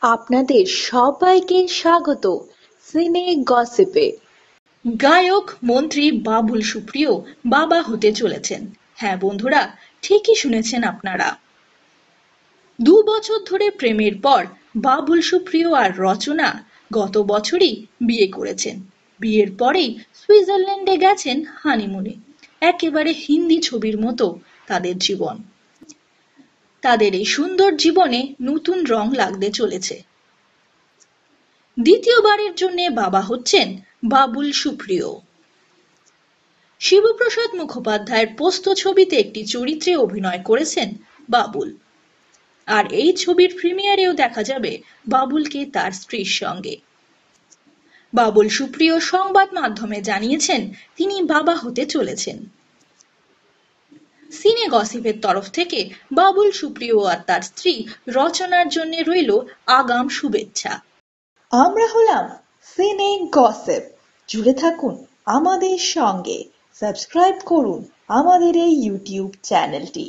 আপনাদের সবাইকে স্বাগত সিনে গসিপে। গায়ক মন্ত্রী বাবুল সুপ্রিয় বাবা হতে চলেছেন। হ্যাঁ বন্ধুরা, ঠিকই শুনেছেন আপনারা। 2 বছর ধরে প্রেমের পর বাবুল সুপ্রিয় আর রচনা গত বছরই বিয়ে করেছেন। বিয়ের পরেই সুইজারল্যান্ডে গেছেন হানিমুনে। একেবারে হিন্দি ছবির মতো তাদের জীবন। তাদের এই সুন্দর জীবনে নতুন রং লাগতে চলেছে। দ্বিতীয়বারের জন্য বাবা হচ্ছেন বাবুল সুপ্রিয়। শিবপ্রসাদ মুখোপাধ্যায়ের পোস্ত ছবিতে একটি চরিত্রে অভিনয় করেছেন বাবুল। আর এই ছবির প্রিমিয়ারেও দেখা যাবে বাবুলকে তার স্ত্রীর সঙ্গে। বাবুল সুপ্রিয় সংবাদ মাধ্যমে জানিয়েছেন তিনি বাবা হতে চলেছেন। সিনে গসিপের তরফ থেকে বাবুল সুপ্রিয় আর তার স্ত্রী রচনার জন্য রইল আগাম শুভেচ্ছা। আমরা হলাম সিনে গসিপ। জুড়ে থাকুন আমাদের সঙ্গে, সাবস্ক্রাইব করুন আমাদের এই ইউটিউব চ্যানেলটি।